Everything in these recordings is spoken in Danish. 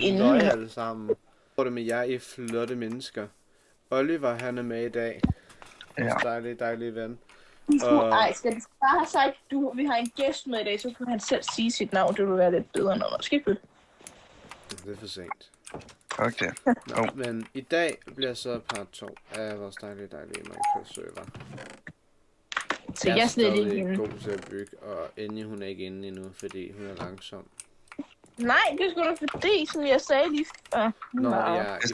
Løg alle sammen. Hvor det med jer i flotte mennesker. Oliver, han er med i dag. Vores dejlige ven. Ej, skal du bare have sagt, vi har en gæst med i dag, så kan han selv sige sit navn. Det vil være lidt bedre, når man skal bytte. Det er for sent. Okay. Nå, men i dag bliver så part 2 af vores dejlige Minecraft-server. Så jeg er slet ikke inde. god til at bygge, og endelig hun er ikke inde endnu, fordi hun er langsom. Nej, det skulle da fordi, som jeg sagde lige før.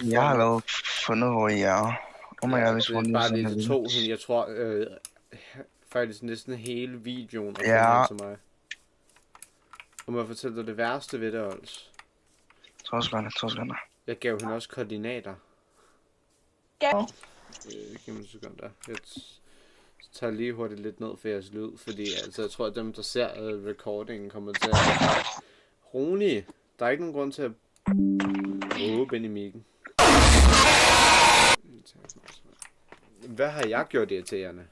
Jeg har lavet fundet, hvor I er. Oh my god, hvis hun bare lige tog hende, jeg tror, faktisk næsten hele videoen og til mig. Og må jeg fortælle dig det værste ved det, Ols? To sekunder. Jeg gav hende også koordinater. Gav? Giv mig sekunder. Jeg tager lige hurtigt lidt ned for jeres lyd, fordi altså, jeg tror, at dem, der ser recordingen, kommer til at rolig. Der er ikke nogen grund til at råbe ind i mikken. Hvad har jeg gjort irriterende?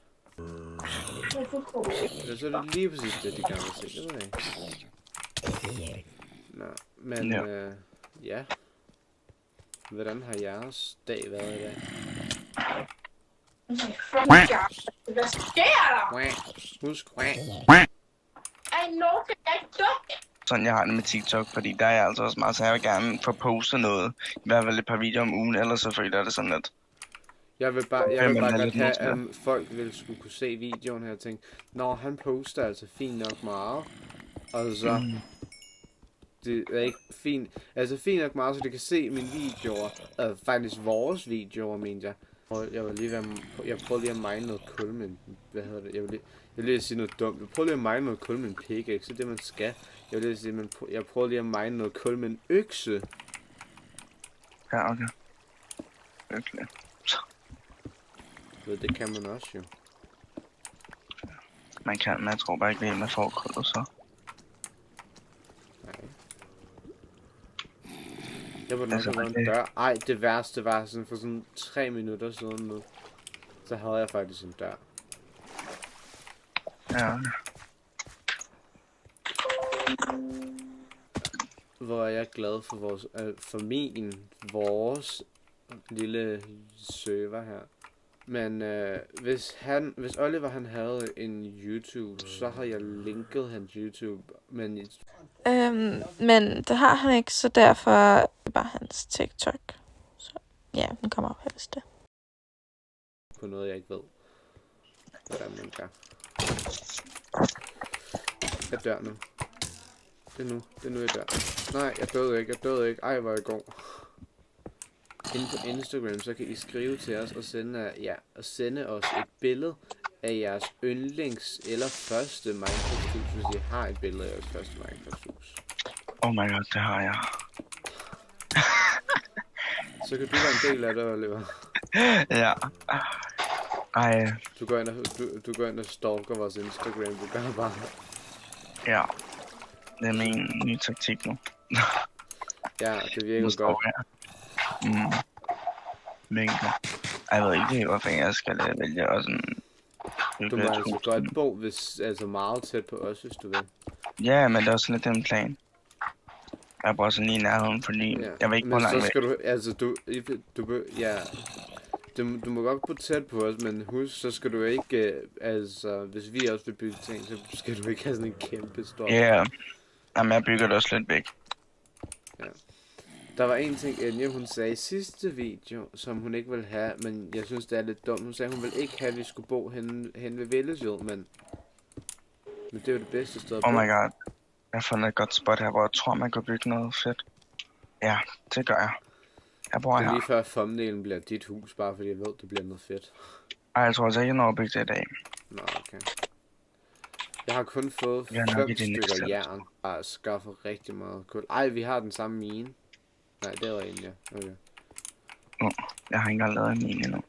Så er det lige præcis det, de gerne vil se. Det ved jeg ikke. Nå, men ja. Hvordan har jeres dag været i dag? Hvad sker der? Husk. Sådan jeg har det med TikTok, fordi der er jeg altså også meget, så jeg vil gerne få postet noget. I hvert fald et par videoer om ugen, ellers så føler jeg det sådan lidt. Jeg vil bare godt have, at folk skulle kunne se videoen her og tænke, når han poster altså fint nok meget, og så det er ikke fint, altså fint nok meget, så de kan se mine videoer, faktisk vores videoer, mener jeg. Og jeg prøvede lige at mine noget kul med hvad hedder det, jeg vil lige sige noget dumt. Jeg prøvede lige at mine noget kul med en pickaxe, så det man skal. Jeg vil lige sige, jeg prøvede lige at mine noget kul med en økse. Ja, okay. Okay. Det kan man også jo. Man kan, men jeg tror bare ikke, at man får kullet så. Nej. Jeg var nok lavet en dør. Ej, det værste var sådan for sådan 3 minutter siden nu. Så havde jeg faktisk en dør. Ja. Hvor er jeg glad for vores lille server her. Men hvis Oliver han havde en YouTube, så har jeg linket hans YouTube, men men det har han ikke, så derfor er det bare hans TikTok. Så ja, den kommer op helst det. På noget jeg ikke ved, hvordan man gør. Jeg dør nu. Det er nu jeg dør. Nej, jeg døde ikke. Ej, hvor jeg går. Inde på Instagram, så kan I skrive til os og sende os et billede af jeres yndlings eller første Minecraft-hus, hvis I har et billede af jeres første Minecraft-hus. Oh my god, det har jeg. Så kan du være en del af det, Oliver. Ja. Ej. Du går ind og stalker vores Instagram, du gør bare. Ja. Det er min nye taktik nu. Ja, det virker godt. Mængder. Jeg ved ikke, hvorfor jeg skal vælge også en... Du må altså godt bo meget tæt på os, hvis du vil. Ja, men det er også lidt en plan. Jeg bruger sådan lige nærheden, fordi jeg vil ikke bo langt væk. Men så skal du, altså du må godt bo tæt på os, men husk, så skal du ikke, hvis vi også vil bygge ting, så skal du ikke have sådan en kæmpe stor... Ja, jamen jeg bygger det også lidt væk. Ja. Der var en ting, Anja, hun sagde i sidste video, som hun ikke ville have, men jeg synes, det er lidt dumt. Hun sagde, hun ville ikke have, at vi skulle bo hen ved Villesjød, men det er jo det bedste sted at bo. Oh my god. Jeg har fundet et godt spot her, hvor jeg tror, man kan bygge noget fedt. Ja, det gør jeg. Jeg bor her. Det er lige før thumbnailen bliver dit hus, bare fordi jeg ved, det bliver noget fedt. Ej, jeg tror altså ikke, jeg når at bygge det i dag. Nå, okay. Jeg har kun fået 5 stykker jern, og skaffet rigtig meget kul. Ej, vi har den samme mine. Nej, det var en, ja. Okay. Jeg har ikke engang lavet en mine endnu.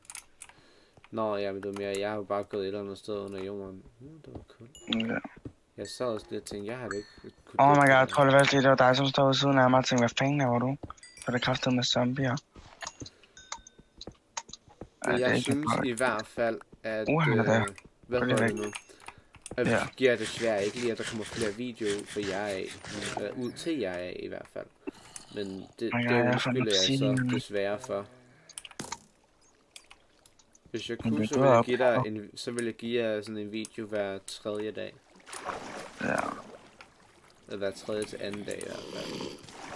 Nå, ja, men det var mere, jeg har jo bare gået et eller andet sted under jorden. Det var cool. Okay. Jeg sad også lidt og tænkte, jeg har det ikke... Oh my god, jeg tror det var det var dig, som står ved siden af mig og tænkte, hvad fanden laver du? For det kræftede med zombier. Men jeg synes i hvert fald, at... hvad hedder det nu? At vi giver desværre ikke lige, at der kommer flere videoer for jer af. Ud til jer af i hvert fald. Men det Ja, jeg undskylder jeg så sige- desværre for. Hvis jeg Men kunne, det så går ville jeg op. give dig så ville jeg give jer sådan en video hver 3. dag. Ja. Eller hver 3. til 2. dag i hvert fald.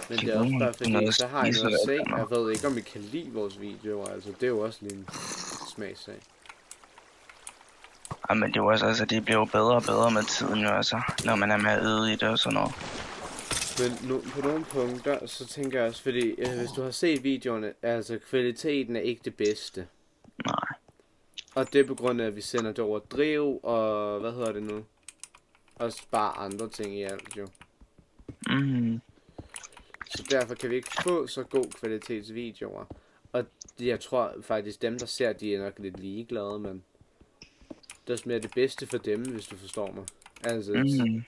Men Det det er også kunne bare man fordi, noget så har I spise noget at se. eller Jeg ved ikke, om I kan lide vores videoer. Altså, det er jo også lige en smagssag. Ja, men det er jo også, altså, de bliver jo bedre og bedre med tiden jo, altså, når man er mere øde i det og sådan noget. Men på nogle punkter, så tænker jeg også, fordi hvis du har set videoerne, altså kvaliteten er ikke det bedste. Nej. Og det er på grund af, at vi sender det over driv, og hvad hedder det nu? Også bare andre ting i alt jo. Mhm. Så derfor kan vi ikke få så god kvalitetsvideoer. Og jeg tror faktisk, dem der ser, de er nok lidt ligeglade, men det er også mere det bedste for dem, hvis du forstår mig. Altså,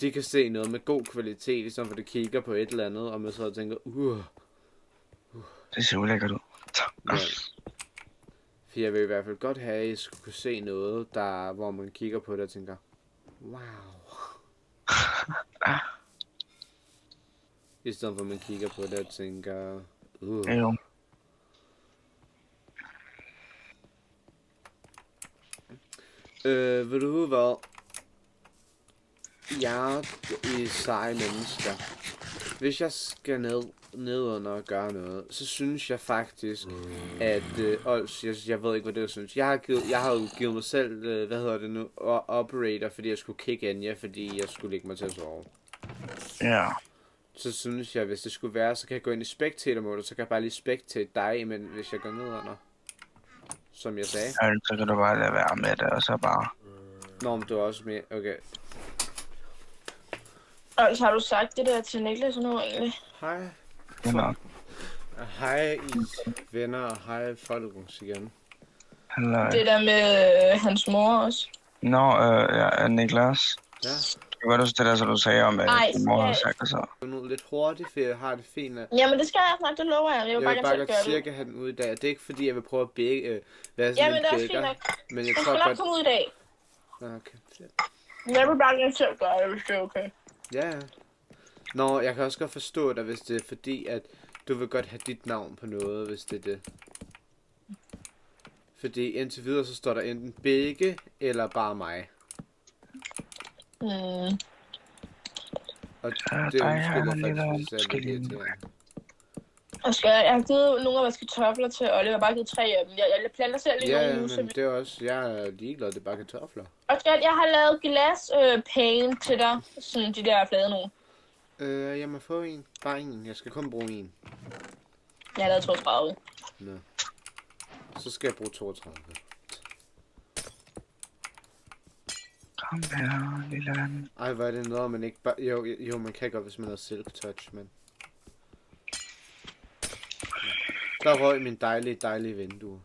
de kan se noget med god kvalitet, i stedet for at de kigger på et eller andet, og man så tænker, Det ser ulækkert ud. ja. For jeg vil i hvert fald godt have, at I skulle kunne se noget, hvor man kigger på det og tænker, wow. I stedet for at man kigger på det og tænker, Jo. Ved du hvad? Jeg er seje mennesker. Hvis jeg skal ned under og gøre noget, så synes jeg faktisk, at jeg ved ikke, hvad det synes. Jeg har jo givet mig selv, hvad hedder det nu, operator, fordi jeg skulle kigge Enya, fordi jeg skulle lægge mig til at sove. Ja. Så synes jeg, hvis det skulle være, så kan jeg gå ind i spectator mode, så kan jeg bare lige spectate dig, men hvis jeg går ned under. Som jeg sagde. Ja, så kan du bare lade være med det, og så bare... Nå, men du er også med. Okay. Altså, har du sagt det der til Niklas nu egentlig? Hej. Nå. Hej, I venner, og hej, folkens igen. Halløj. Det der med hans mor også. Nå, ja, Niklas. Ja. Det var også det der, så du sagde om, at Nej, din mor havde skal sagt det så. Nu lidt hurtigt, for jeg har det fint. Jamen, det skal jeg snart, det lover jeg. Jeg vil Jeg bare vil gerne bare selv godt gøre det. cirka have den ud i dag. Det er ikke fordi, jeg vil prøve at være sådan Jamen, en det er også fint bækker. nok. Men jeg Den tror skal nok godt... komme ud i dag. Okay, fedt. Jeg vil bare gerne selv gøre det, hvis det er okay. Ja, ja. Nå, jeg kan også godt forstå dig, hvis det er fordi, at du vil godt have dit navn på noget, hvis det er det. Fordi indtil videre, så står der enten begge, eller bare mig. Og det der er undskylder en faktisk, hvis jeg er lidt irriterende. Og jeg har givet nogle af vores kartofler til Olle. Jeg har bare givet 3 af dem. Jeg planter selv lige Ja, nogle nu. men det er også, jeg er ligeglad, det er bare kartofler. Og jeg har lavet glas paint til dig. Sådan de der flade nogle. Jeg må få en. Bare en. Jeg skal kun bruge en. Jeg har lavet 32. Nå. Så skal jeg bruge 32. Kom her, lille ven. Ej, hvor er det noget, man ikke bare... Jo, man kan godt, hvis man har silk touch, men... Der røg min dejlige vindue.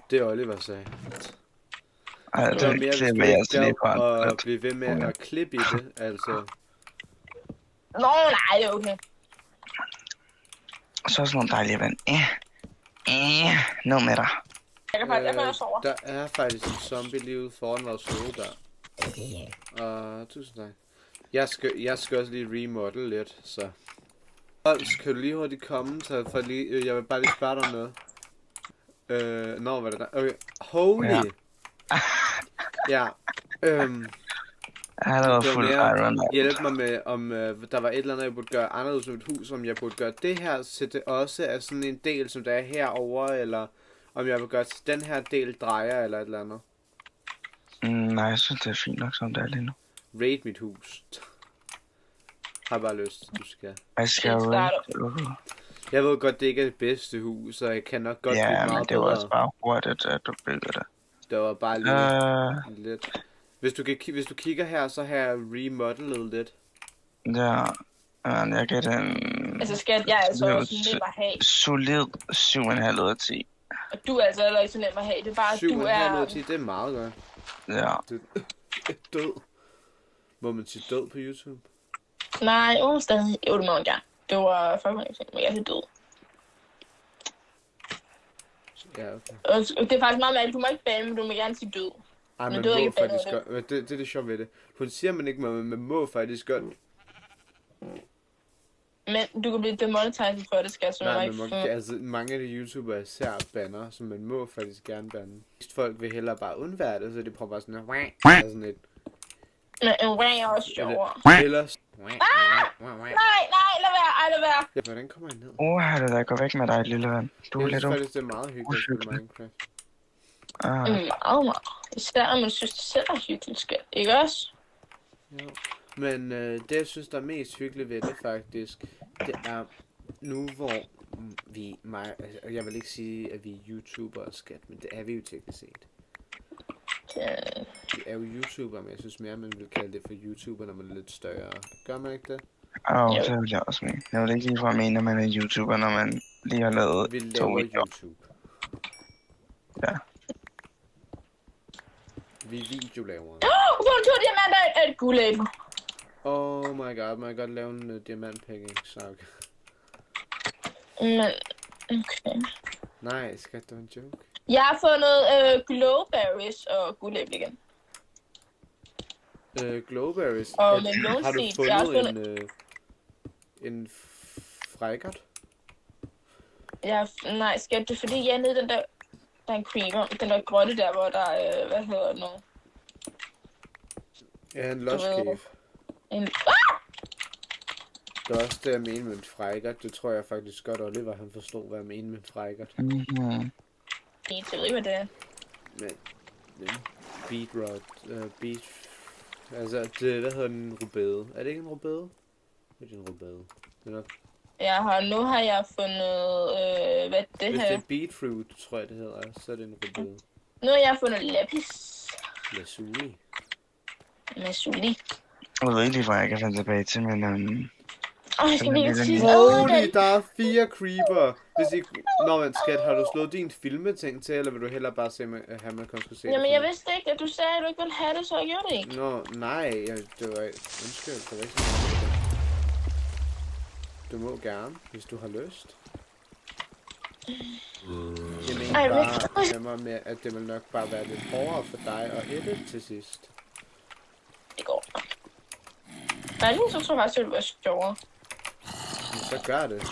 Det Oliver sagde. Altså, Det var mere, hvis klipper du jeg ikke så lige på gad en at blive ved med at klippe i det, altså. Nå, nej, det er okay. Så sådan nogle dejlige ven. Nu med dig. Jeg kan faktisk også sove. Der er faktisk en zombie lige ude foran vores hoved der. Tusind tak. Jeg skal også lige remodel lidt, så. Ols, kan du lige hurtigt komme, så for lige, jeg vil bare lige spørge dig om noget. Nå, hvad er det der? Okay, holy! Ja. Ja. Jeg har lavet fuld iron. Hjælp mig med, om der var et eller andet, jeg burde gøre anderledes med et hus, om jeg burde gøre det her, så det også er sådan en del, som der er herovre, eller om jeg vil gøre til den her del drejer, eller et eller andet. Nej, jeg synes, det er fint nok, som det er lige nu. Raid mit hus. Har bare lyst, du skal. Jeg skal Det jo starter. Jeg ved godt, det ikke er det bedste hus, og jeg kan nok godt bygge Ja, men meget det var bedre. også bare hurtigt, at du bygger det. Det var bare lidt. Hvis du kigger her, så har jeg remodelet lidt. Ja, men jeg gav den Altså skat, jeg er altså også nem at have. solid 7,5 ud af 10. Og du er altså heller ikke så nem at have. Det er bare, at 7,5 du ud er... af 10, det er meget godt. Ja. Det er død. Må man sige død på YouTube? Nej, stadig. Jo, det må man gerne. Det var fucking ting, men jeg er død. Ja, okay. Det er faktisk meget mærkeligt. Du må ikke bande, men du må gerne sige død. Ej, Men man du er må ikke faktisk bandet godt. Det er det sjovt ved det. Hun siger, man ikke må, men man må faktisk godt. Men du kan blive demonetized for det, skat, så man må Nej, ikke man må, altså mange af de YouTubere især banner, så man må faktisk gerne bande. Hvis folk vil hellere bare undvære det, så de prøver bare sådan at sådan et. Men en ring er også sjovere. Eller... Nej, lad være, lad være. Ja, hvordan kommer jeg ned? Har det da, gå væk med dig, lille ven. Du er Jeg lidt synes faktisk, det er meget hyggeligt at spille Minecraft. Meget. Især når man synes, det selv er hyggeligt, skat. Ikke også? Jo. Men det, jeg synes, der er mest hyggeligt ved det faktisk, det er nu, hvor altså, jeg vil ikke sige, at vi er YouTubere, skat, men det er vi jo teknisk set. Vi er jo YouTubere, men jeg synes mere, man vil kalde det for YouTuber, når man er lidt større. Gør man ikke det? Det vil jeg også mene. Jeg vil ikke lige mene, at man er YouTuber, når man lige har lavet Vi 2 laver videoer. YouTube. Ja. Vi er videolavere. Få en 2 diamanter og et guldæg. Oh my god, må jeg godt lave en diamantpicking-sak? Men, okay. Nej, skat, det var en joke. Jeg har fundet glowberries og guldæg igen. Glowberries. Og melonseeds. Har du Jeg har fundet en frækkert? Nej, skat, det er fordi, jeg er nede i den der er en creeper. Den der grotte der, hvor der er, hvad hedder det nu? Ja, en lost cave. Det er også det, jeg mener med en frækkert. Det tror jeg faktisk godt, Oliver han forstod, hvad jeg mener med en frækkert. Mhm. Jeg ved ikke, hvad det er. Men beetroot, altså, det, hvad hedder den, rubede? Er det ikke en rubede? Det er en rubede. Nu har jeg fundet, hvad det Hvis her? det er beetroot, tror jeg det hedder, så er det en rubede. Nu har jeg fundet lapis. Lazuli. Masuli. Jeg ved ikke lige, hvor jeg kan finde tilbage til, men Jeg skal virkelig sige Holy, der er 4 creeper. Hvis I... Nå, men skat, har du slået din filmeting til, eller vil du hellere bare se, have man kun skulle se Jamen, det? jeg vidste ikke, at du sagde, at du ikke ville have det, så jeg gjorde det ikke. Nå, nej, det var... Undskyld, det var ikke sådan. Du må gerne, hvis du har lyst. Jeg mener bare nemmere med, at det vil nok bare være lidt hårdere for dig at edit til sidst. Det går. Nej, lige så tror jeg faktisk, det ville være sjovere. Men så gør det.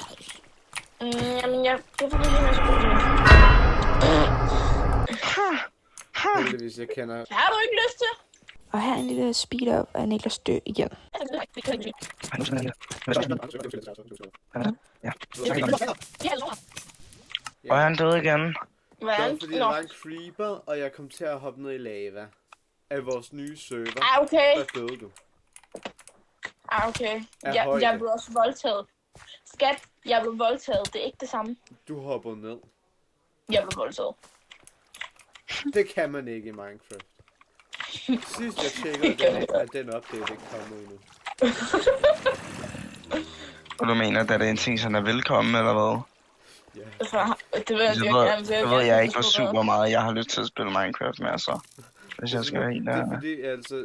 Jamen, det er fordi, jeg er så god til. Heldigvis, jeg kender... Har du ikke lyst til? Og her er en lille speed-up af Niklas dø igen. Og han døde igen. Det var fordi, der var en creeper, og jeg kom til at hoppe ned i lava. Af vores nye server. Okay. Der døde du. Okay. Jeg blev også voldtaget. Skat, jeg blev voldtaget. Det er ikke det samme. Du hoppede ned. Jeg blev voldtaget. Det kan man ikke i Minecraft. Sidst jeg tjekkede, at den update ikke kommer endnu. Og du mener, at det er en ting, som er velkommen, eller hvad? Ja. Det ved jeg Så ved jeg ikke, hvor super meget jeg har lyst til at spille Minecraft med, så. Hvis jeg skal være helt Det er der. fordi, altså,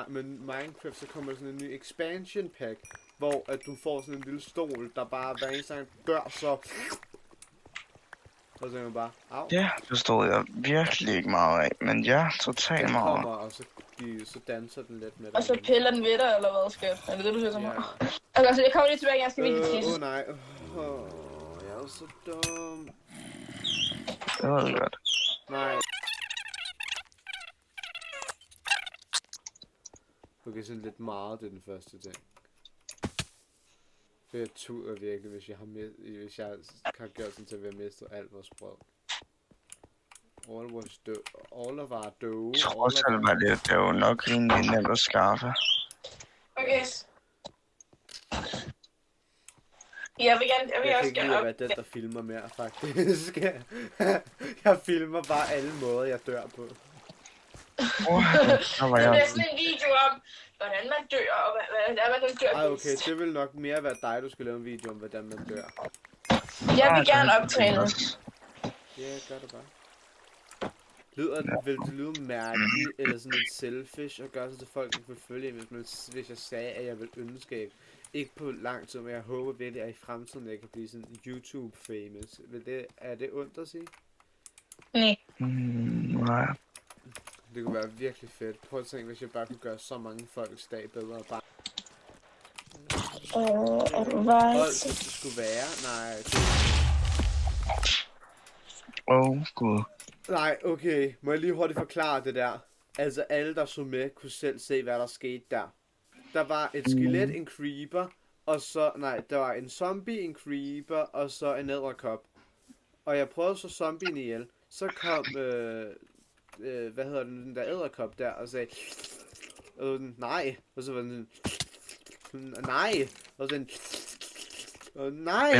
med Minecraft, så kommer der sådan en ny expansion pack, hvor at du får sådan en lille stol, der bare hver eneste gang dør, så... Og så tænker man bare, au. Ja, det forstod jeg virkelig ikke meget af, men ja, totalt Den meget. kommer, og så danser den lidt med dig. Og så piller den ved dig, eller hvad, skat? Er det det, du siger til mig? Ja. Okay, så jeg kommer lige tilbage, jeg skal virkelig tisse. Nej. Jeg er så dum. Det ved jeg godt. Nej. Okay, sådan lidt meget, det er den første ting. For jeg tuder virkelig, hvis jeg har gjort sådan til at vi har mistet alt vores brød. All of our dough. Trods alt var det jo nok rimelig nemt at skaffe. Okay. Jeg vil Jeg kan også ikke lide gerne at være den, der filmer mere, faktisk. Jeg filmer bare alle måder, jeg dør på. Der var Det bliver jeg. sådan en video om, hvordan man dør, og hvordan man dør Ej, okay, bedst. det vil nok mere være dig, du skal lave en video om, hvordan man dør. Jeg vil gerne optage det. Ja, gør det bare. Vil det lyde mærkeligt, eller sådan lidt selfish, at gøre sig til folk, der vil følge, hvis jeg sagde, at jeg vil ønske, ikke på lang tid, men jeg håber virkelig, at i fremtiden, jeg kan blive sådan YouTube-famous. Er det ondt at sige? Nej. Nej. Det kunne være virkelig fedt. Prøv at tænke, hvis jeg bare kunne gøre så mange folks dag bedre. Bare Right. hvis det skulle være. Nej, Gud. nej, okay. Må jeg lige hurtigt forklare det der? Altså, alle der så med, kunne selv se, hvad der skete der. Der var et skelet, en creeper, og så... Nej, der var en zombie, en creeper, og så en edderkop. Og jeg prøvede så zombien ihjel. Så kom... hvad hedder den der edderkop der, og sagde... nej. Og så var den... nej. Og så nej.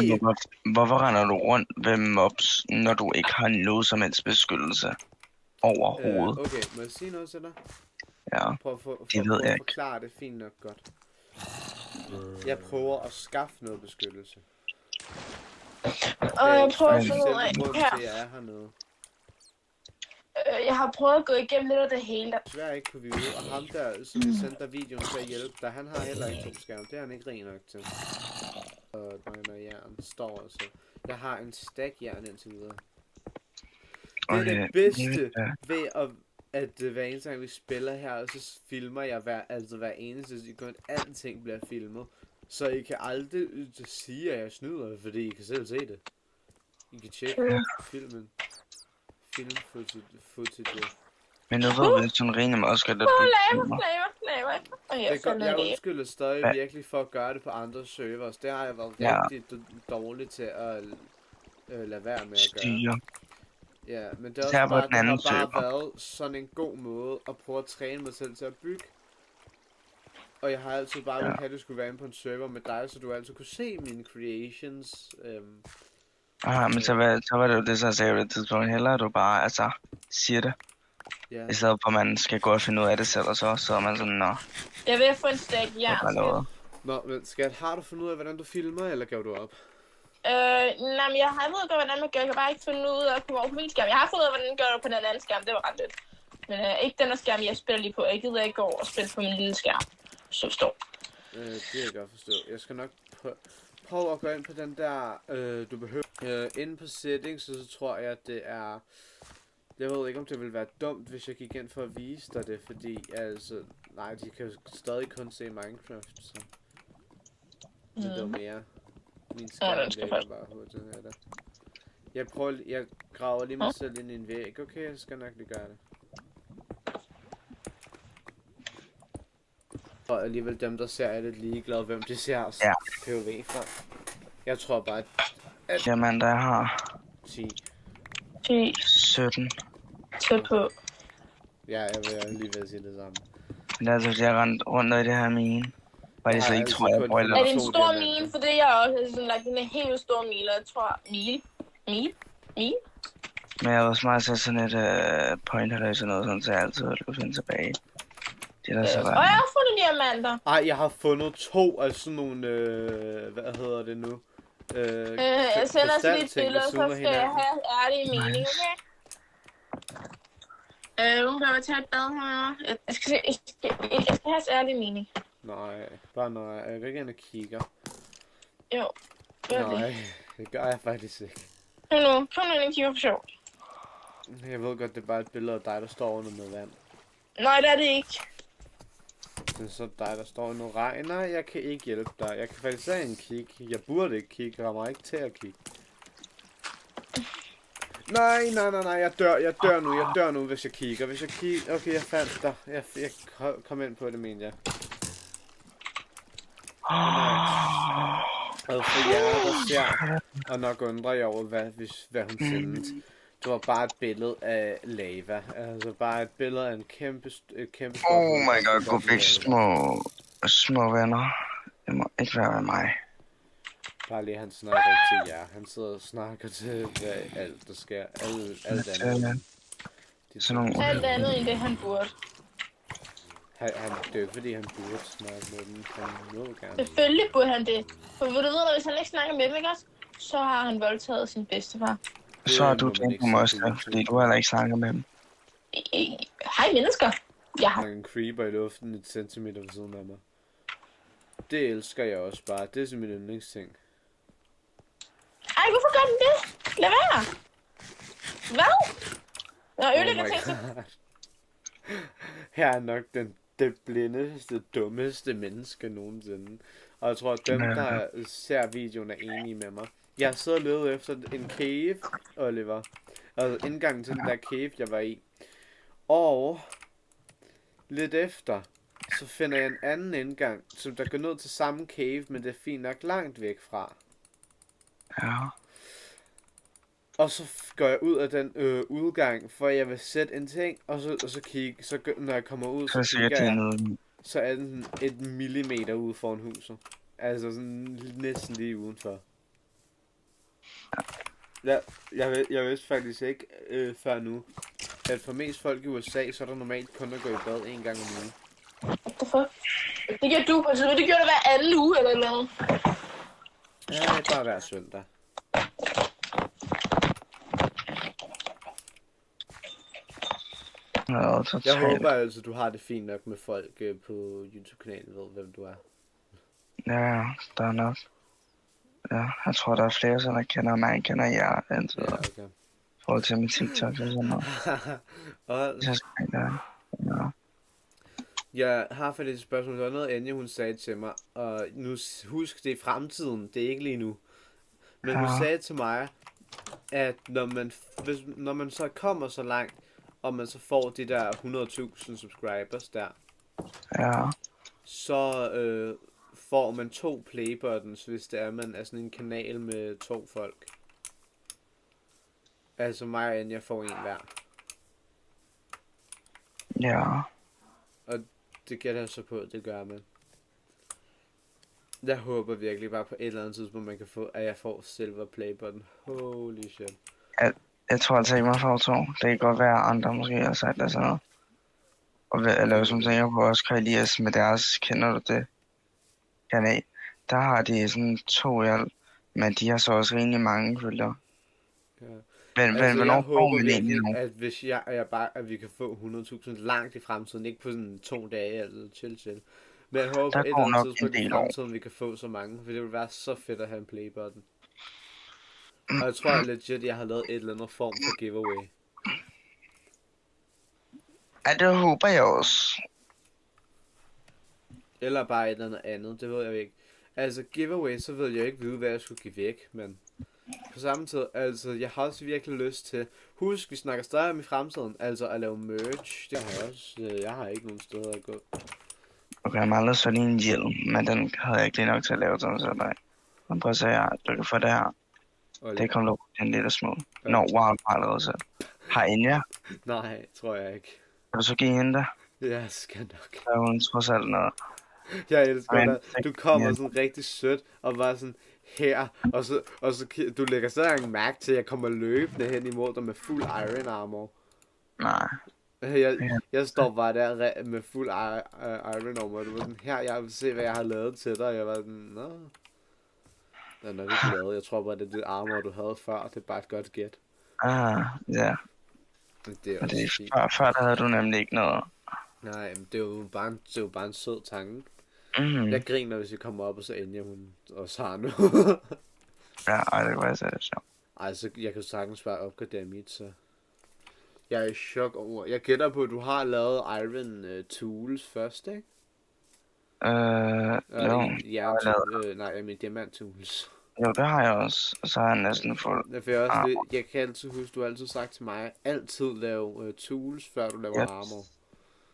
Hvorfor render du rundt ved mobs, når du ikke har noget som helst beskyttelse overhovedet? Okay, må jeg sige noget til dig? Ja, Prøv at forklare det fint nok godt. Jeg prøver at skaffe noget beskyttelse. Og jeg prøver at finde ud af her. Jeg er hernede. Jeg har prøvet at gå igennem lidt af det hele. Desværre ikke på video, og ham der, som vi sendte dig videoen til at hjælpe dig, han har heller ikke 2 skærm. Det er han ikke rig nok til. Og når jern står altså. Jeg har en stack jern indtil videre. Det er det bedste ved at hver eneste gang vi spiller her, så filmer jeg hver eneste sekund. Alting bliver filmet. Så I kan aldrig sige, at jeg snyder, fordi I kan selv se det. I kan tjekke filmen. Footage. Men nu ved vi sådan rimelig meget skal der Jeg undskylder stadig virkelig for at gøre det på andre servers. Det har jeg været rigtig dårlig til at lade være med at gøre. Ja, men det er også bare, det har bare været sådan en god måde at prøve at træne mig selv til at bygge. Og jeg har altid bare ville have, at det skulle være inde på en server med dig, så du altid kunne se mine creations. Men så var det jo det, så jeg sagde på det tidspunkt. Hellere du bare, altså, siger det. I stedet for, at man skal gå og finde ud af det selv, og så er man sådan, nå. Jeg vil få en stack jern. Nå, men skat, har du fundet ud af, hvordan du filmer, eller gav du op? Nej, men jeg har ved godt, hvordan man gør. Jeg kan bare ikke finde ud af at komme over på min skærm. Jeg har fundet ud af, hvordan man gør det på den anden skærm. Det var ret lidt. Men ikke den her skærm, jeg spiller lige på. Jeg gider ikke gå over og spille på min lille skærm. Så står. Det kan jeg godt forstå. Jeg skal nok prøve at gå ind på den der, du behøver. Inde på settings, så tror jeg, at det er... Jeg ved ikke, om det ville være dumt, hvis jeg gik ind for at vise dig det, fordi altså... Nej, de kan jo stadig kun se Minecraft, så... Det er mere... Min skærm ligger bare hurtigt her der. Jeg graver lige mig selv ind i en væg. Okay, jeg skal nok lige gøre det. Og alligevel dem, der ser, er lidt ligeglade, hvem de ser POV fra. Jeg tror bare, at... Jamen, der har... 10. 17. Tæt på. Ja, jeg vil lige ved at sige det samme. Men altså, hvis jeg rendte rundt i det her mine. Bare det så ikke tror, jeg prøver Er det en stor mine? For det er jeg også. Sådan, like, den er helt stor mile, jeg tror. Mile? Men jeg har også meget sat sådan et point eller sådan noget, sådan, så jeg altid kan finde tilbage. Det er der så og jeg har fundet diamanter. Ej, jeg har fundet 2 af sådan nogle, hvad hedder det nu? Jeg sender os lige et billede, så skal jeg have ærlig mening, okay? Hun kan jo tage et bad her. Jeg skal have ærlig mening. Nej, bare nej. Jeg går ikke ind og kigger. Jo, gør det. Nej, det gør jeg faktisk ikke. Kom nu ind og kigger for sjov. Jeg ved godt, det er bare et billede af dig, der står under noget vand. Nej, det er det ikke. Det er så dig, der står under regn. Nej, jeg kan ikke hjælpe dig. Jeg kan faktisk have en kig. Jeg burde ikke kigge. Jeg rammer ikke til at kigge. Nej, jeg dør nu, hvis jeg kigger. Okay, jeg fandt dig. Jeg kom ind på det, mener jeg. Og for jer, der ser, og nok undrer jeg over, hvad hun sendte. Det var bare et billede af lava. Altså bare et billede af et kæmpe oh my god, gå væk små venner. Det må ikke være med mig. Bare lige, han snakker ikke til jer. Han sidder og snakker til alt, der sker. Alt andet. Alt andet end det, han burde. Det er jo fordi, han burde snakke med dem. Han må gerne. Selvfølgelig burde han det. For vil du vide, hvis han ikke snakker med dem, ikke også? Så har han voldtaget sin bedstefar. Så har du tænkt på mig også, fordi du har heller ikke snakket med dem. Hej mennesker. Jeg har en creeper i luften 1 centimeter ved siden af mig. Det elsker jeg også bare. Det er simpelthen min yndlingsting. Ej, hvorfor gør den det? Lad være. Hvad? Nå, Oh ødelægger my TikTok. god. Her er nok det blindeste, dummeste menneske nogensinde. Og jeg tror, at dem, der ser videoen, er enige med mig. Jeg sidder og leder efter en cave, Oliver. Altså indgangen til den der cave, jeg var i. Og lidt efter, så finder jeg en anden indgang, som der går ned til samme cave, men det er fint nok langt væk fra. Ja. Og så går jeg ud af den udgang, for jeg vil sætte en ting, og så kigge, når jeg kommer ud, så kigger jeg, så er den 1 millimeter ude foran huset. Altså sådan næsten lige udenfor. Ja, jeg vidste faktisk ikke før nu, at for mest folk i USA, så er der normalt kun at gå i bad 1 gang om ugen. What the fuck? Det gør du på tid, det gør det hver anden uge eller noget. Ja, det er bare hver søndag. Jeg håber altså, du har det fint nok med folk på YouTube-kanalen, ved hvem du er. Ja, der er nok. Ja, jeg tror, der er flere, der kender mig, end kender jer. Altså, ja, okay. forhold til min TikTok og sådan noget. Ja. Jeg har faktisk et spørgsmål. Der var noget, Anja hun sagde til mig. Og nu husk, det er fremtiden. Det er ikke lige nu. Men hun sagde til mig, at når man så kommer så langt, og man så får de der 100.000 subscribers der, så får man 2 playbuttons, hvis det er, man er sådan en kanal med 2 folk. Altså mig og Anja får 1 hver. Ja. Og det gætter jeg så på, det gør man. Jeg håber virkelig bare på et eller andet tidspunkt, man kan få, at jeg får silver playbutton. Holy shit. Jeg tror altså ikke, man får 2. Det kan godt være, andre måske har sagt det sådan noget. Eller som tænker på også Elias med deres, kender du det? Kanal. Der har de sådan 2 i alt, men de har så også rimelig mange følgere. Ja. Men hvornår får man egentlig nogen? At hvis at vi kan få 100.000 langt i fremtiden, ikke på sådan 2 dage eller chill. Men jeg håber på et eller andet tidspunkt i fremtiden, vi kan få så mange, for det vil være så fedt at have en playbutton. Og jeg tror legit, jeg har lavet et eller andet form for giveaway. Ja, det håber jeg også. Eller bare et eller andet, det ved jeg ikke. Altså giveaway, så ved jeg ikke vide, hvad jeg skulle give væk, men på samme tid, altså jeg har også virkelig lyst til, husk vi snakker stadig om i fremtiden, altså at lave merch, det har jeg også, jeg har ikke nogen steder at gå. Okay, jeg mangler så lige en hjelm, men den havde jeg ikke lige nok til at lave sådan, så nej. Men prøv at se her, du kan få det her. Det kom dog en lille smule. Nå, wow, allerede så. Har Anja? Nej, tror jeg ikke. Kan du så give hende det? Ja, skal nok. Der er hun trods alt noget. Jeg elsker dig. Du kommer sådan rigtig sødt og bare sådan her, og så du lægger stadig mærke til, at jeg kommer løbende hen imod dig med fuld iron armor. Nej. Jeg står bare der med fuld iron armor, du var sådan, her, jeg vil se, hvad jeg har lavet til dig, og jeg var sådan, nå. Det er nok ikke lavet, jeg tror bare, det er det armor, du havde før, det er bare et godt gæt. Ja. Det er også fint. Før der havde du nemlig ikke noget. Nej, men det er jo bare en sød tanke. Jeg griner, hvis jeg kommer op, og så ender hun også har nu. Ja, det kan være så sjovt. Altså, jeg kan sagtens bare opgradere mit, så... Jeg er i chok over... Jeg gætter på, at du har lavet Iron Tools først, ikke? Jo. Nej, min Diamant Tools. Jo, det har jeg også. Og så har jeg næsten fået... Jeg kan altid huske, du har altid sagt til mig, altid lave tools, før du laver armor.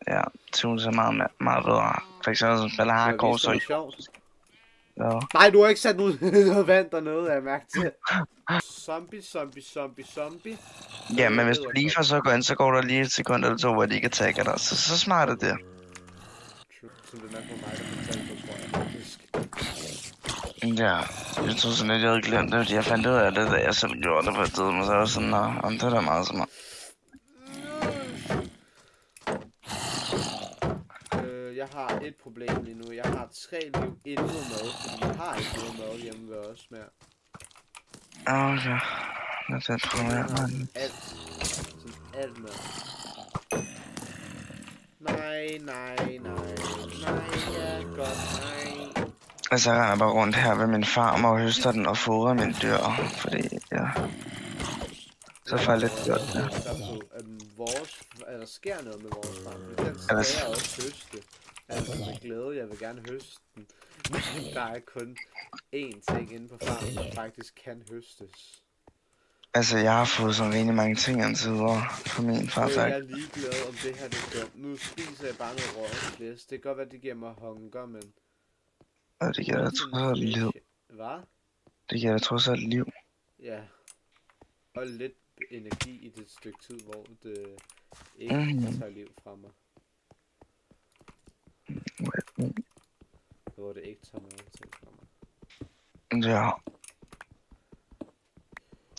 Ja, tools er meget bedre. For eksempel som spiller hardcore, så... Ja. Nej, du har ikke sat noget vand dernede, jeg mærke til. Zombie. Ja, men hvis du lige får så går ind, så går der lige et sekund eller 2, hvor de ikke attacker dig. Så smart er det. Som det er på mig, der fortalte på, tror jeg faktisk. Ja, jeg tror sådan lidt, jeg havde glemt det, fordi jeg fandt ud af det, da jeg selv gjorde det på et tidspunkt, men så var jeg sådan, om det er da meget smart. Jeg har et problem lige nu. Jeg har 3 liv, intet mad, fordi jeg har ikke noget mad hjemme ved os mere. Okay. Lad os prøve her, man. Alt mad. Nej, ja, godt, nej. Altså, jeg render bare rundt her ved min farm og høster den og fodrer mine dyr, fordi, ja. Så får jeg lidt dyrt, ja. der sker noget med vores farm. Den skal jeg også høste. Altså med glæde, jeg vil gerne høste den. Men der er kun én ting inde på farmen, der faktisk kan høstes. Altså, jeg har fået sådan rigtig mange ting indtil videre på min farm. Jeg er ligeglad om det her det er dumt. Nu spiser jeg bare noget rådden flæsk. Det kan godt være, det giver mig hunger, men... Og det giver da trods alt liv. Hvad? Det giver da trods alt liv. Ja. Og lidt energi i det stykke tid, hvor det ikke tager liv fra mig. Hvor det ikke tager noget til fra mig. Ja.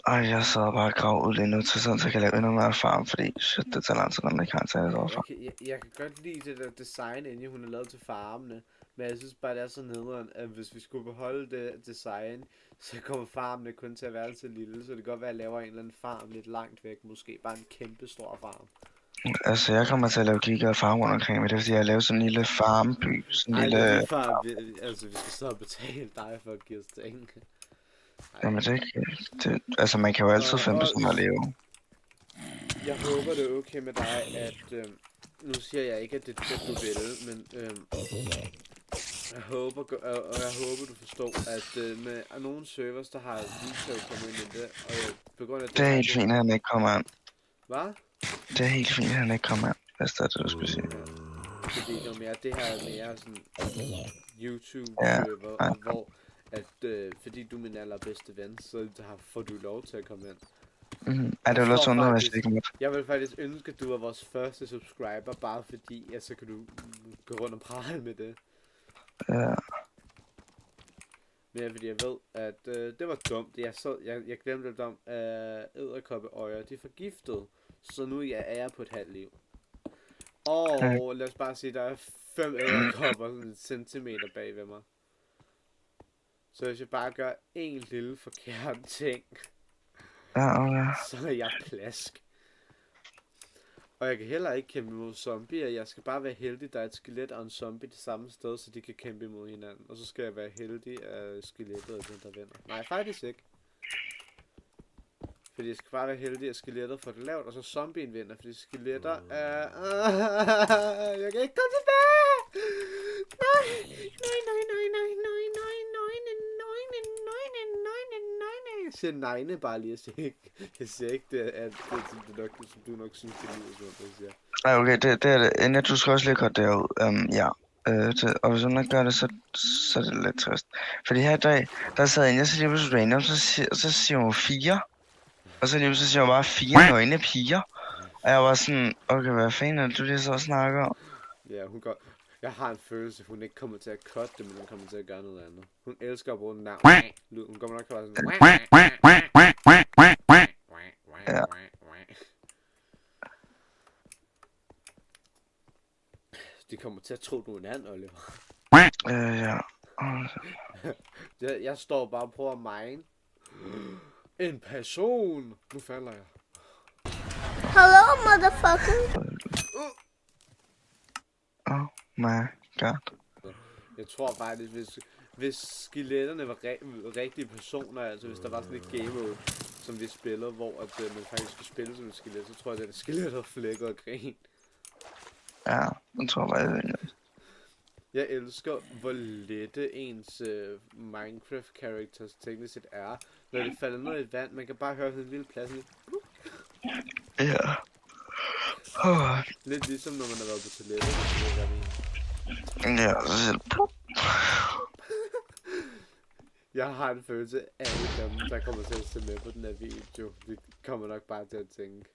Ej, jeg sidder bare og graver ud lige nu til sådan, så jeg kan lave endnu mere farm, fordi shit, det tager lang tid, når man ikke har en særlig over farm. Jeg kan godt lide det der design, inden hun har lavet til farmene. Men jeg synes bare, det er så nederen, at hvis vi skulle beholde det design, så kommer farmene kun til at være så lille. Så det kan godt være, at jeg laver en eller anden farm lidt langt væk, måske bare en kæmpe stor farm. Altså, jeg kommer til at lave giga farm rundt omkring, men det er fordi, jeg har lavet sådan en lille farmby. Sådan en lille... Altså, vi skal så betale dig for at give os ting. Jamen, det, altså, man kan jo altid finde på sådan at leve. Jeg håber, det er okay med dig, at... nu siger jeg ikke, at det er det, du vil, men... jeg håber, du forstår, at med nogle servers, der har retail kommet ind i det, og på grund af det... Det er helt fint, at han ikke kommer ind. Hvad? Det er helt fint, at han ikke kommer ind, hvis det er det, du skulle sige. Fordi det her er mere sådan YouTube-server, hvor at fordi du er min allerbedste ven, så får du lov til at komme ind. Ej, det ville også undre, hvis det ikke måtte. Jeg vil faktisk ønske, at du var vores første subscriber, bare fordi, at så kan du gå rundt og prale med det. Ja. Men fordi jeg ved, at det var dumt. Jeg glemte lidt om, at edderkoppeøjer, de er forgiftet. Så nu er jeg på et halvt liv. Og lad os bare sige, der er 5 edderkopper sådan en centimeter bag ved mig. Så hvis jeg bare gør en lille forkert ting, så er jeg plask. Og jeg kan heller ikke kæmpe imod zombier. Jeg skal bare være heldig, der er et skelet og en zombie det samme sted, så de kan kæmpe imod hinanden. Og så skal jeg være heldig, at skelettet er den, der vinder. Nej, faktisk ikke. Fordi jeg skal bare være heldig, at skelettet får det lavt, og så zombien vinder, fordi skeletter er... jeg kan ikke komme tilbage! Nej! Jeg siger negne bare lige, jeg siger ikke det, at det som du nok synes, det lyder sådan, jeg siger. Ej, okay, det er det. Inden du skal også lige godt derud. Ja. Og hvis hun ikke gør det, så er det lidt trist. Fordi her i dag, der sad en, jeg så lige pludselig random, så siger hun 4. Og så lige pludselig siger hun bare 4 nøgne piger. Og jeg var sådan, okay, hvad fanden er det, du lige så snakker om? Ja, hun går... Jeg har en følelse, hun ikke kommer til at cutte det, men hun kommer til at gøre noget andet. Hun elsker at bruge den der lyd. Hun kommer nok til at være sådan... Ja. De kommer til at tro, du er en anden, Oliver. Ja. Jeg står bare og prøver at mine. En person! Nu falder jeg. Hello, motherfucker. Oh my god. Jeg tror faktisk, hvis skeletterne var rigtige personer, altså hvis der var sådan et game mode, som vi spiller, hvor at, man faktisk skulle spille som et skelet, så tror jeg, at det skeletter flækker og grin. Ja, jeg tror bare, Jeg elsker, hvor lette ens Minecraft-characters teknisk set er. Når det falder ned i et vand, man kan bare høre sådan en lille plads. Ja. Lidt ligesom når man har været på toilettet, hvis det er Ja, så siger det. Jeg har en følelse af alle dem, der kommer til at se med på den her video. De kommer nok bare til at tænke.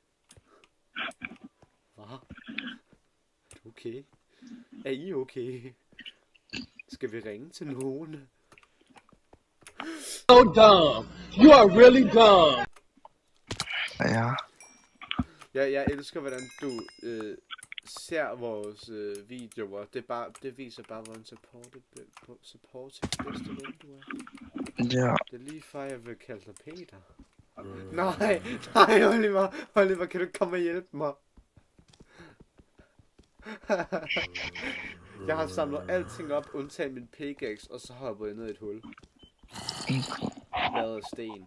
Hvad? Er du okay? Er I okay? Skal vi ringe til nogen? So dumb. You are really dumb. Ja. Jeg elsker, hvordan du ser vores videoer. Det viser bare, hvor en supportive bedste ven du er. Ja. Det er lige før, jeg vil kalde dig Peter. Nej, Oliver, kan du ikke komme og hjælpe mig? Jeg har samlet alting op, undtagen min pickaxe, og så hoppet jeg ned i et hul. Lavet af sten.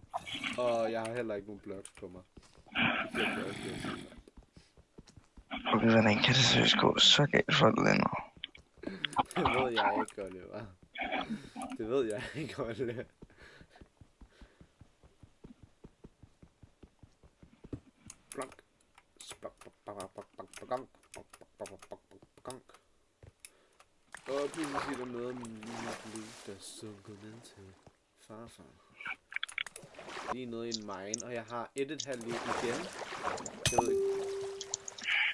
Og jeg har heller ikke nogen blocks på mig. Okay, hvordan kan det seriøst gå så galt for det nu? Det ved jeg ikke, Oliver. Det ved jeg ikke, Oliver. Blok. Og pludselig siger der noget om mit liv, der sunker ned til farfar. Lige noget i en mine, og jeg har 1,5 liv igen. Jeg ved ikke.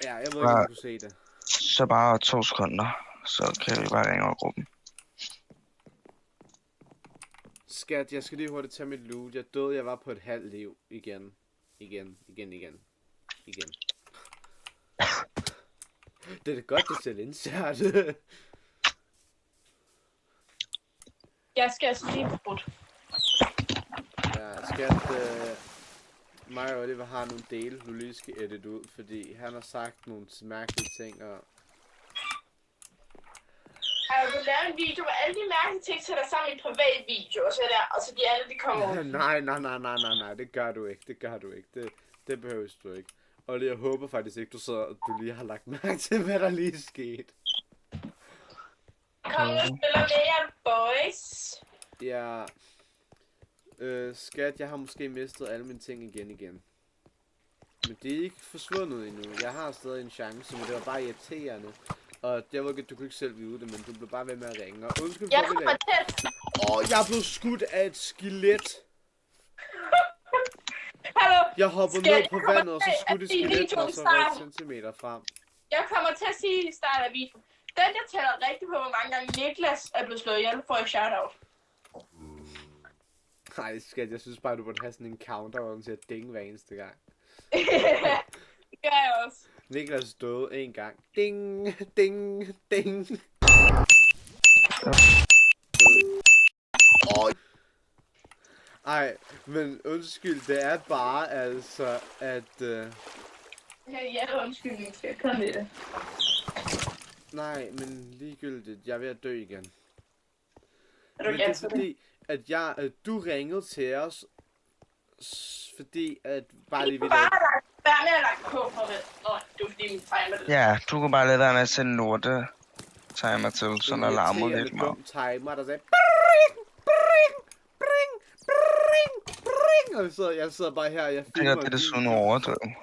Ja, jeg ved ikke, om du kunne se det. Så bare 2 sekunder, så kan vi bare ringe over gruppen. Skat, jeg skal lige hurtigt tage mit loot. Jeg døde, jeg var på 1,5 liv igen. Igen. Det er da godt, det selv indsært. Jeg skal altså lige brudt. Ja, skat, mig og Oliver har nogle dele, du lige skal edit ud, fordi han har sagt nogle mærkelige ting, og... Jeg vil lave en video, hvor alle de mærkelige ting sætter sammen i en privat video, og så de andre, de kommer ud. Nej, det gør du ikke, det behøves du ikke. Olli, jeg håber faktisk ikke, du lige har lagt mærke til, hvad der lige er sket. Kom og spiller mere, boys. Ja... skat, jeg har måske mistet alle mine ting igen. Men det er ikke forsvundet endnu. Jeg har stadig en chance, men det var bare irriterende. Og jeg ved ikke, du kunne ikke selv vide det, men du blev bare ved med at ringe. Og undskyld Jeg for det kommer der. til. Jeg er blevet skudt af et skelet. Hallo. Jeg hoppede ned på vandet, og så skudte et skelet mig så et centimeter frem. Jeg kommer til at sige i starten af videoen. Den, jeg tæller rigtig på, hvor mange gange Niklas er blevet slået ihjel, får jeg shoutout. Nej, skat, jeg synes bare, du burde have sådan en counter, hvor den siger ding hver eneste gang. Det gør jeg også. Niklas døde en gang. Ding, ding, ding. Ej, men undskyld, det er bare altså, at... Ja, undskyld, jeg kan med det. Nej, men ligegyldigt, jeg er ved at dø igen. Er du Men det er ganske fordi, at du ringede til os, fordi at bare lige Du ved bare være med at lagt på for det. Nå, det var fordi min timer det. Ja, du kan bare lade være med at sende lorte timer til, så der larmer lidt meget. dum timer, der sagde bring, bring, bring, bring, bring. Og jeg sidder bare her, og jeg filmer Det er desuden overdrevet.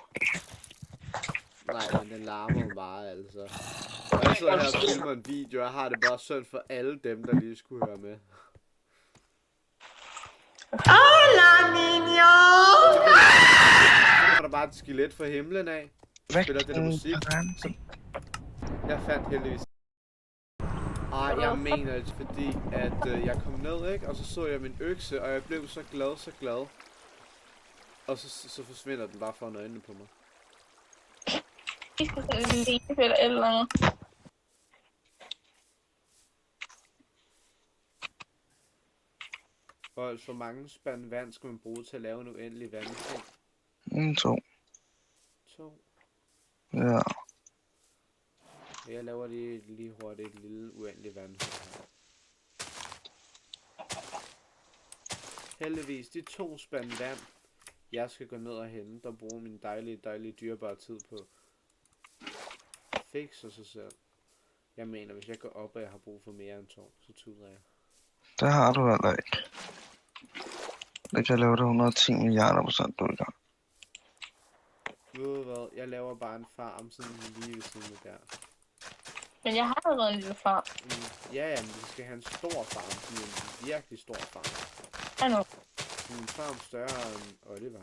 Nej, men den larmer bare, altså. Og jeg sidder her og filmer en video, og jeg har det bare synd for alle dem, der lige skulle høre med. Hola, niño! Så var der bare et skelet fra himlen af. Spiller det der musik. Så jeg fandt heldigvis. Jeg mener det, fordi at jeg kom ned, ikke? Og så jeg min økse, og jeg blev så glad. Og så forsvinder den bare foran øjnene på mig. Vi skal sende en lille eller et eller andet. Hvor mange spand vand skal man bruge til at lave en uendelig vandting? 2. 2. Ja. Jeg laver lige hurtigt et lille uendeligt vandhul her. Heldigvis, de 2 spand vand, jeg skal gå ned og hente og bruge min dejlige dyrebare tid på at fikse sig selv. Jeg mener, hvis jeg går op, og jeg har brug for mere end 2, så tuder jeg. Det har du heller ikke. Det kan lave det 110 milliarder %, du er i gang. Ved du hvad, jeg laver bare en farm sådan lige ved siden af der. Men jeg har allerede en lille farm. Ja, men vi skal have en stor farm, sådan en virkelig stor farm. I know. En farm større end Oliver.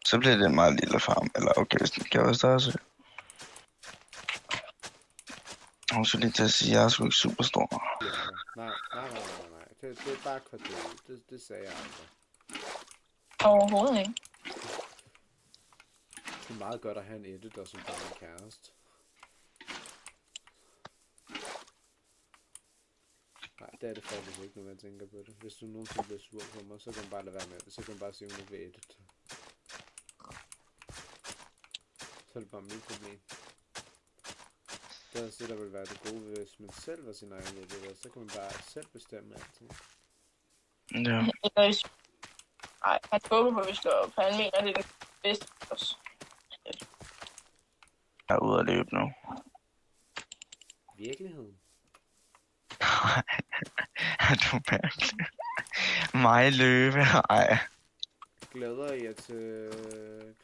Så bliver det en meget lille farm. Eller okay, hvis den kan være større, så... Hun skulle lige til at sige, at jeg er sgu ikke super stor. Nej. Det er bare kort det sagde jeg aldrig. Overhovedet ikke. Det er meget godt at have en editor som bare en kæreste. Nej, det er det faktisk ikke, når man tænker på det. Hvis du nogensinde bliver sur på mig, så kan man bare lade være med det. Så kan man bare sige, at hun ikke vil edit. Så er det bare mit problem. Det er også det, der vil være det gode, hvis man selv var sin egen editor. Så kan man bare selv bestemme alting. Ja. Nej, han håber på, at vi slår op. Han mener, det er det bedste for os. Jeg er ude at løbe nu. Virkeligheden. Er du mærkelig? Mig løbe? Ej. Glæder I jer til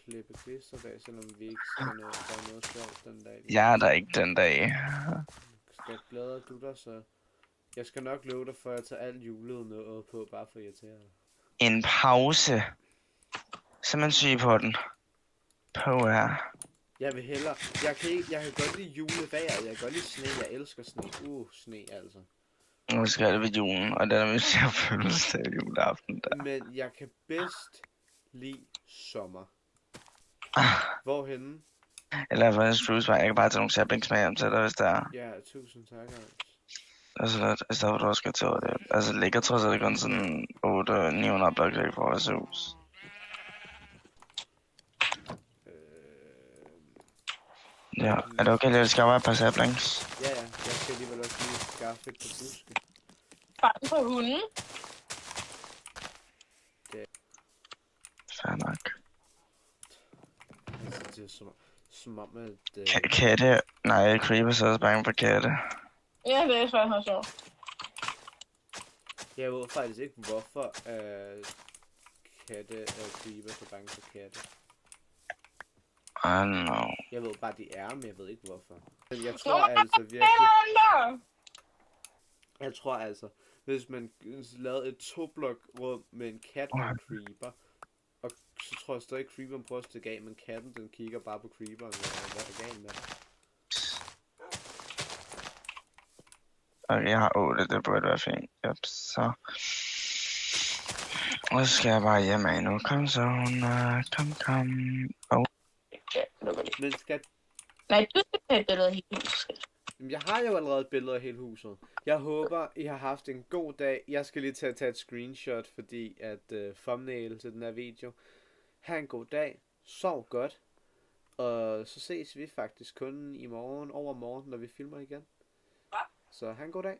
klippe klisterdag, selvom vi ikke skal gøre noget sjovt den dag? Jeg er der ikke den dag. Skal glæder du dig så? Jeg skal nok love dig for at tage alt julet noget på, bare for at irritere dig. En pause. Så man syg på den. På her. Jeg vil hellere... Jeg kan godt lide julevejret, jeg kan godt lide sne, jeg elsker sne. Sne altså. Nu skal det ved julen, og den er vi til at fødselsdag juleaften der. Men jeg kan bedst lide sommer. Hvorhenne? Eller for en strudesvej, jeg kan bare tage nogle saplings med hjem til dig, hvis der er. Ja, tusind tak, Hans. Altså lidt, i stedet for at du også skal til det. Altså det ligger trods alt kun sådan 800-900 blokke væk fra vores hus. Ja, er det okay, at jeg skal være et par saplings? Ja, jeg skal alligevel også lige skaffe et par buske. Fang på hunden. Fair nok. Altså, det er som om, at... Katte? Nej, Creepers er også bange for katte. Ja, det er faktisk også sjovt. Jeg ved faktisk ikke, hvorfor katte og creeper så bange for katte. I don't know. Jeg ved bare, de er, men jeg ved ikke hvorfor. Men jeg tror altså virkelig... Jeg tror altså, hvis man lavede et 2-blok rum med en kat og en creeper, og så tror jeg stadig, at creeperen prøver at stikke af, men katten den kigger bare på creeperen, og hvad er der galt med? Okay, jeg har 8, det burde være fint. Yep, så... Og så skal jeg bare hjem af nu. Kom så, kom. Men skat... Nej, du skal have et billede af hele huset. Jamen, jeg har jo allerede et billede af hele huset. Jeg håber, I har haft en god dag. Jeg skal lige tage et screenshot, fordi at thumbnail til den her video. Ha' en god dag. Sov godt. Og så ses vi faktisk kun i morgen, overmorgen, når vi filmer igen. Så ha' en god dag.